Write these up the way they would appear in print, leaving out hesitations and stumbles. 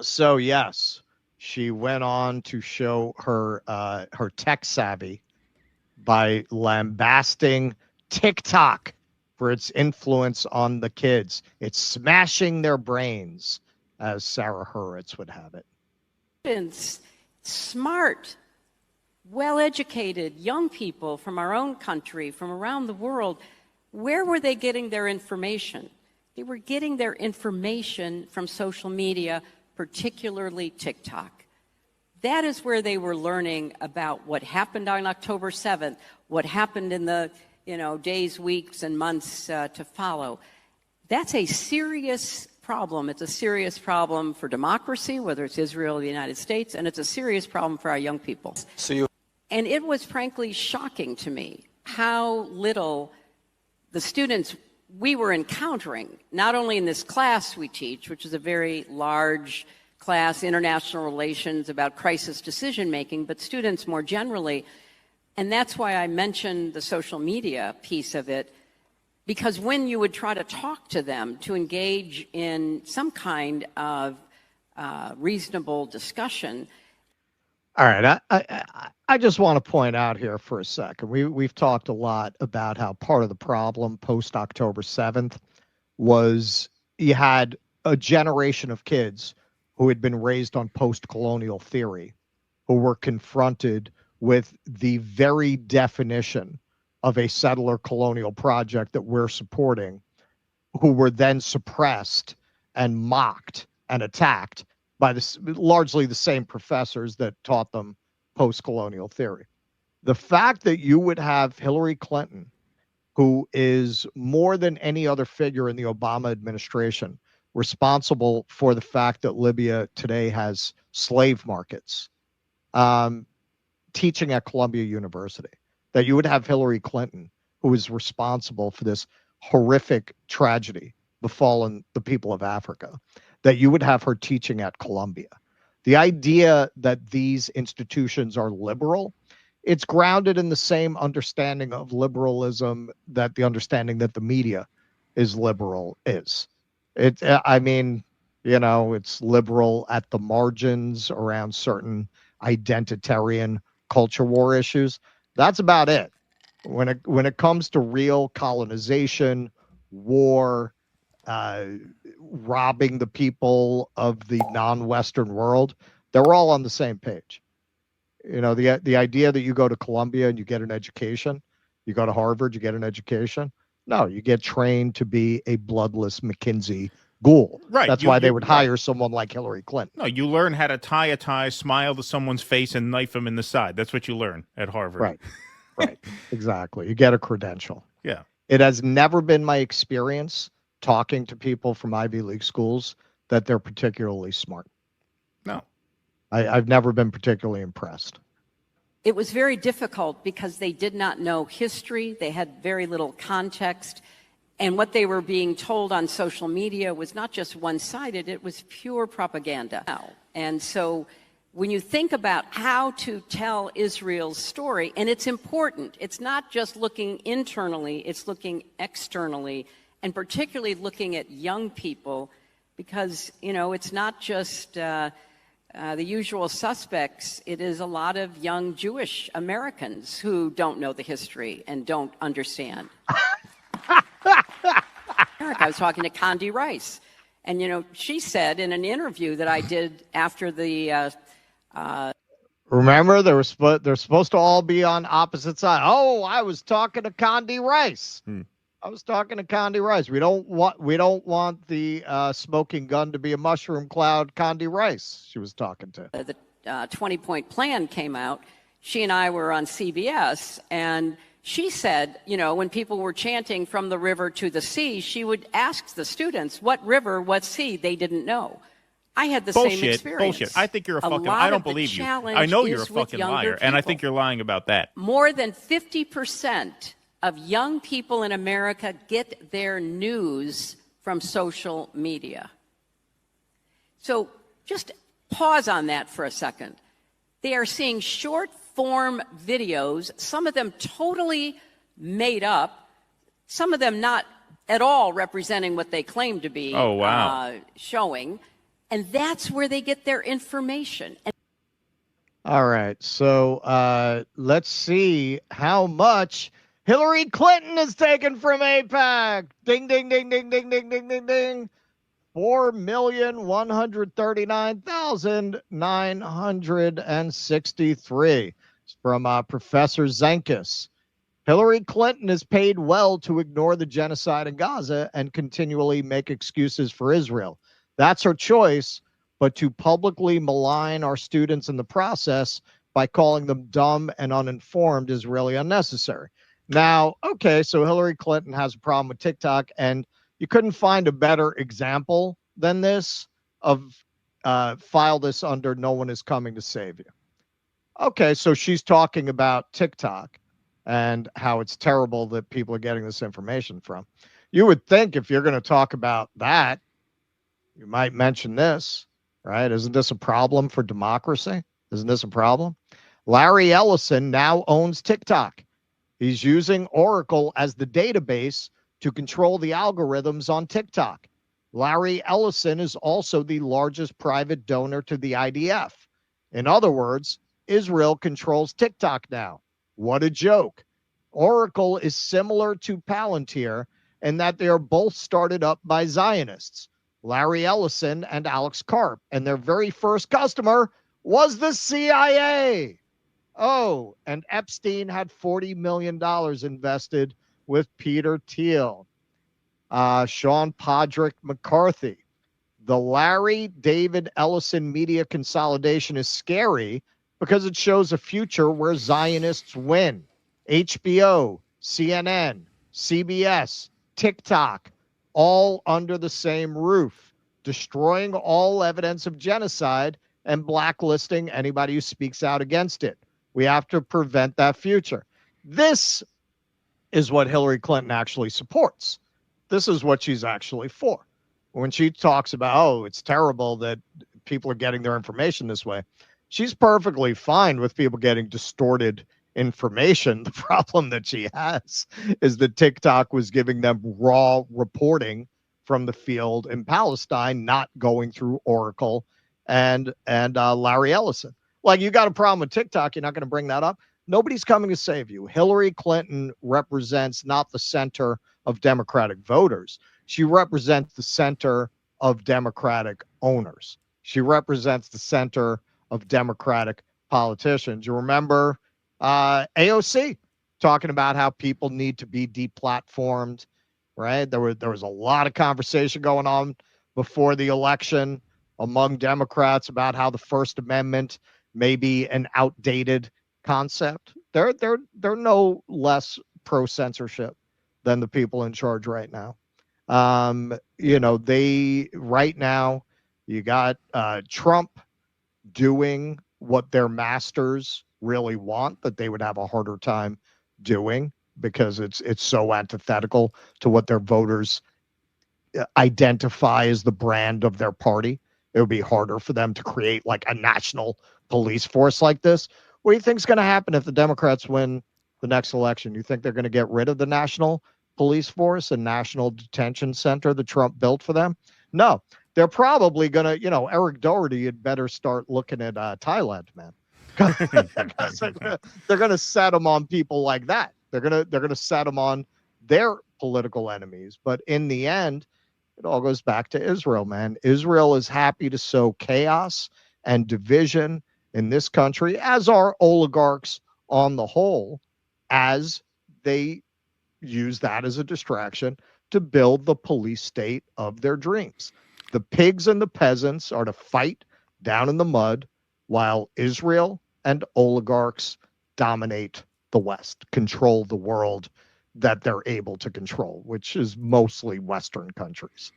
So yes, she went on to show her tech savvy by lambasting TikTok for its influence on the kids. It's smashing their brains, as Sarah Hurwitz would have it. Smart, well-educated young people from our own country, from around the world, where were they getting their information? They were getting their information from social media, particularly TikTok. That is where they were learning about what happened on October 7th, what happened in the days, weeks, and months to follow. That's a serious problem. It's a serious problem for democracy, whether it's Israel or the United States, and it's a serious problem for our young people. And it was frankly shocking to me how little the students we were encountering, not only in this class we teach, which is a very large class, international relations, about crisis decision-making, but students more generally. And that's why I mentioned the social media piece of it, because when you would try to talk to them to engage in some kind of reasonable discussion. All right, I just want to point out here for a second. We've talked a lot about how part of the problem post October 7th was you had a generation of kids who had been raised on post-colonial theory, who were confronted with the very definition of a settler colonial project that we're supporting, who were then suppressed and mocked and attacked by largely the same professors that taught them post-colonial theory. The fact that you would have Hillary Clinton, who is more than any other figure in the Obama administration responsible for the fact that Libya today has slave markets, teaching at Columbia University, that you would have Hillary Clinton, who is responsible for this horrific tragedy befallen the people of Africa, that you would have her teaching at Columbia. The idea that these institutions are liberal, it's grounded in the same understanding of liberalism that the understanding that the media is liberal is. It's liberal at the margins around certain identitarian culture war issues. That's about it. When it comes to real colonization, war, robbing the people of the non-Western world, they're all on the same page. The idea that you go to Columbia and you get an education, you go to Harvard, you get an education. No, you get trained to be a bloodless McKinsey ghoul. Right. That's why they would hire someone like Hillary Clinton. No, you learn how to tie a tie, smile to someone's face, and knife them in the side. That's what you learn at Harvard. Right. Right. Exactly. You get a credential. Yeah. It has never been my experience talking to people from Ivy League schools that they're particularly smart. No. I've never been particularly impressed. It was very difficult because they did not know history. They had very little context. And what they were being told on social media was not just one-sided, it was pure propaganda. And so when you think about how to tell Israel's story, and it's important, it's not just looking internally, it's looking externally, and particularly looking at young people, because, it's not just the usual suspects. It is a lot of young Jewish Americans who don't know the history and don't understand. I was talking to Condi Rice, and she said in an interview that I did after the remember, they're supposed to all be on opposite sides. Oh, I was talking to Condi Rice. I was talking to Condi Rice. We don't want the smoking gun to be a mushroom cloud. Condi Rice, she was talking to. The 20-point plan came out. She and I were on CBS, and she said, when people were chanting from the river to the sea, she would ask the students, what river, what sea? They didn't know. I had the same experience. Bullshit. I think you're a fucking I don't believe you. I know you're a fucking liar, and I think you're lying about that. More than 50% of young people in America get their news from social media. So just pause on that for a second. They are seeing short-form videos, some of them totally made up, some of them not at all representing what they claim to be showing. And that's where they get their information. All right. So let's see how much Hillary Clinton has taken from AIPAC. Ding, ding, ding, ding, ding, ding, ding, ding, ding. 4,139,963. It's from Professor Zenkis. Hillary Clinton is paid well to ignore the genocide in Gaza and continually make excuses for Israel. That's her choice, but to publicly malign our students in the process by calling them dumb and uninformed is really unnecessary. Now, okay, so Hillary Clinton has a problem with TikTok, and you couldn't find a better example than this of file this under no one is coming to save you. Okay, so she's talking about TikTok and how it's terrible that people are getting this information from. You would think if you're going to talk about that, you might mention this, right? Isn't this a problem for democracy? Isn't this a problem? Larry Ellison now owns TikTok. He's using Oracle as the database to control the algorithms on TikTok. Larry Ellison is also the largest private donor to the IDF. In other words, Israel controls TikTok now. What a joke. Oracle is similar to Palantir in that they are both started up by Zionists, Larry Ellison and Alex Karp, and their very first customer was the CIA. Oh, and Epstein had $40 million invested with Peter Thiel. Sean Podrick McCarthy. The Larry David Ellison media consolidation is scary because it shows a future where Zionists win. HBO, CNN, CBS, TikTok, all under the same roof, destroying all evidence of genocide and blacklisting anybody who speaks out against it. We have to prevent that future. This is what Hillary Clinton actually supports. This is what she's actually for. When she talks about, oh, it's terrible that people are getting their information this way, she's perfectly fine with people getting distorted information. The problem that she has is that TikTok was giving them raw reporting from the field in Palestine, not going through Oracle and Larry Ellison. Like, you got a problem with TikTok, you're not going to bring that up. Nobody's coming to save you. Hillary Clinton represents not the center of Democratic voters. She represents the center of Democratic owners. She represents the center of Democratic politicians. You remember AOC talking about how people need to be deplatformed, right? There was a lot of conversation going on before the election among Democrats about how the First Amendment may be an outdated concept. They're no less pro censorship than the people in charge right now. They right now you got Trump doing what their masters really want that they would have a harder time doing because it's so antithetical to what their voters identify as the brand of their party. It would be harder for them to create like a national police force like this. What do you think is going to happen if the Democrats win the next election? You think they're going to get rid of the national police force and national detention center that Trump built for them? No, they're probably going to, Eric Doherty had better start looking at Thailand, man. They're going to set them on people like that. They're going to set them on their political enemies. But in the end, it all goes back to Israel, man. Israel is happy to sow chaos and division in this country, as are oligarchs on the whole, as they use that as a distraction to build the police state of their dreams. The pigs and the peasants are to fight down in the mud while Israel and oligarchs dominate the West, control the world that they're able to control, which is mostly Western countries.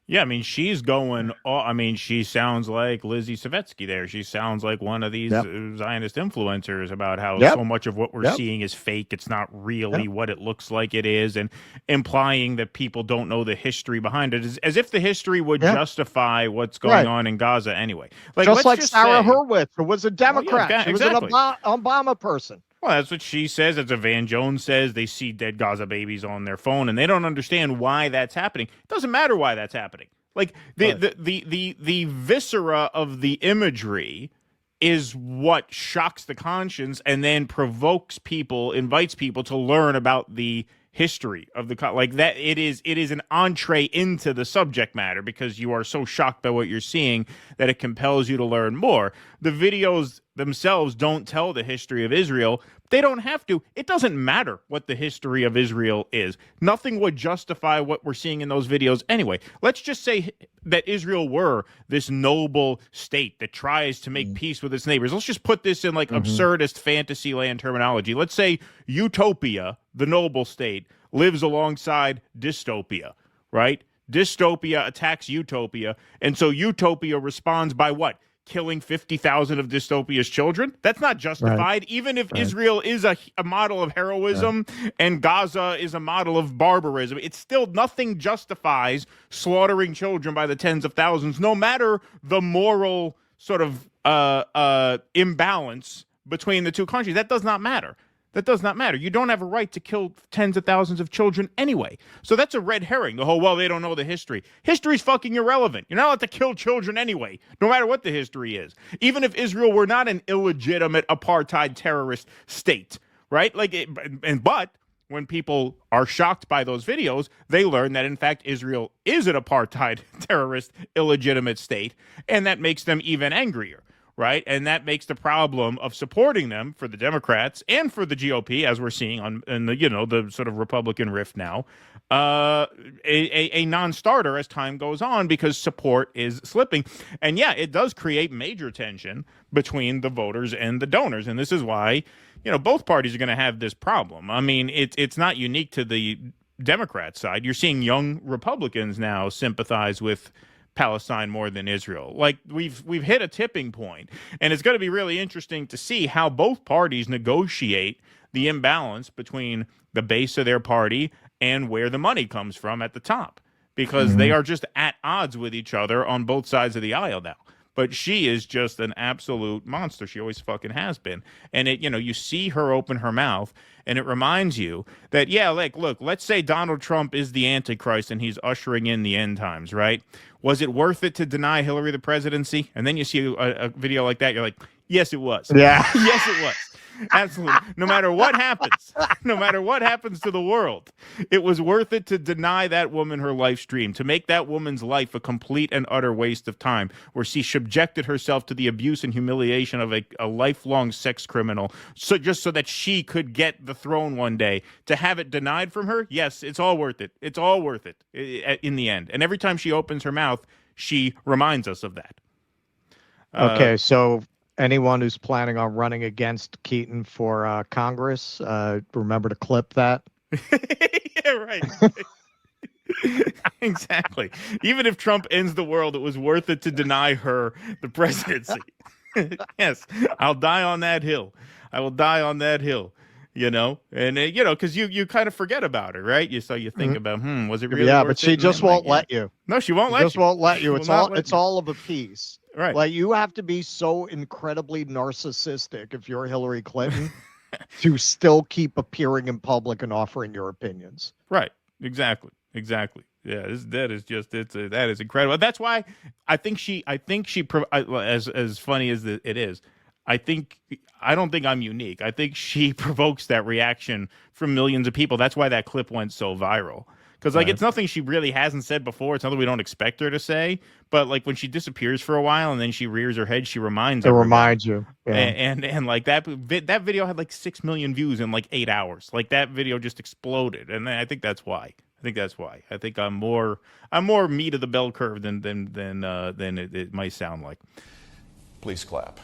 Yeah, I mean, she's going. I mean, she sounds like Lizzie Savetsky there. She sounds like one of these Zionist influencers about how so much of what we're seeing is fake. It's not really what it looks like it is, and implying that people don't know the history behind it, as if the history would justify what's going on in Gaza anyway. Like, just like Sarah Hurwitz, who was a Democrat. She was an Obama person. Well, that's what she says. That's what Van Jones says. They see dead Gaza babies on their phone, and they don't understand why that's happening. It doesn't matter why that's happening. Like the viscera of the imagery is what shocks the conscience and then provokes people, invites people to learn about the history of the like that. It is an entree into the subject matter because you are so shocked by what you're seeing that it compels you to learn more. The videos themselves don't tell the history of Israel. They don't have to. It doesn't matter what the history of Israel is. Nothing would justify what we're seeing in those videos anyway. Let's just say that Israel were this noble state that tries to make peace with its neighbors. Let's just put this in like absurdist fantasy land terminology. Let's say utopia, the noble state, lives alongside dystopia, right? Dystopia attacks utopia, and so utopia responds by what? Killing 50,000 of dystopia's children? That's not justified. Right. Even if Israel is a model of heroism and Gaza is a model of barbarism, it's still nothing justifies slaughtering children by the tens of thousands, no matter the moral sort of imbalance between the two countries. That does not matter. That does not matter. You don't have a right to kill tens of thousands of children anyway. So that's a red herring. The whole, well, they don't know the history. History's fucking irrelevant. You're not allowed to kill children anyway, no matter what the history is. Even if Israel were not an illegitimate apartheid terrorist state, right? But when people are shocked by those videos, they learn that, in fact, Israel is an apartheid terrorist illegitimate state, and that makes them even angrier. Right. And that makes the problem of supporting them for the Democrats and for the GOP, as we're seeing in the, the sort of Republican rift now, a non-starter as time goes on because support is slipping. And yeah, it does create major tension between the voters and the donors. And this is why, both parties are going to have this problem. I mean, it's not unique to the Democrat side. You're seeing young Republicans now sympathize with Palestine more than Israel. Like we've hit a tipping point, and it's going to be really interesting to see how both parties negotiate the imbalance between the base of their party and where the money comes from at the top, because they are just at odds with each other on both sides of the aisle now. But she is just an absolute monster. She always fucking has been. And you see her open her mouth, and it reminds you that, look, let's say Donald Trump is the Antichrist and he's ushering in the end times, right? Was it worth it to deny Hillary the presidency? And then you see a video like that, you're like, yes, it was. Yeah. Yes, it was. Absolutely. No matter what happens to the world, it was worth it to deny that woman her life dream, to make that woman's life a complete and utter waste of time, where she subjected herself to the abuse and humiliation of a lifelong sex criminal, so that she could get the throne one day. To have it denied from her, yes, it's all worth it. It's all worth it in the end. And every time she opens her mouth, she reminds us of that. Okay, so anyone who's planning on running against Keaton for Congress, remember to clip that. Yeah, right. Exactly. Even if Trump ends the world, it was worth it to deny her the presidency. Yes, I'll die on that hill. I will die on that hill. And because you kind of forget about her, right? You think about, was it really? Yeah, worth but she it? just won't let you. No, she won't let you. Just won't let you. It's all of a piece. Right. Like, you have to be so incredibly narcissistic if you're Hillary Clinton to still keep appearing in public and offering your opinions. Right. Exactly. Yeah, that is incredible. That's why I think she as funny as it is, I don't think I'm unique. I think she provokes that reaction from millions of people. That's why that clip went so viral. Because it's nothing she really hasn't said before. It's nothing we don't expect her to say. But when she disappears for a while and then she rears her head, she reminds everyone. It reminds you. Yeah. And that video had 6 million views in 8 hours. That video just exploded. And I think that's why. I think I'm more meat of the bell curve than it might sound like. Please clap.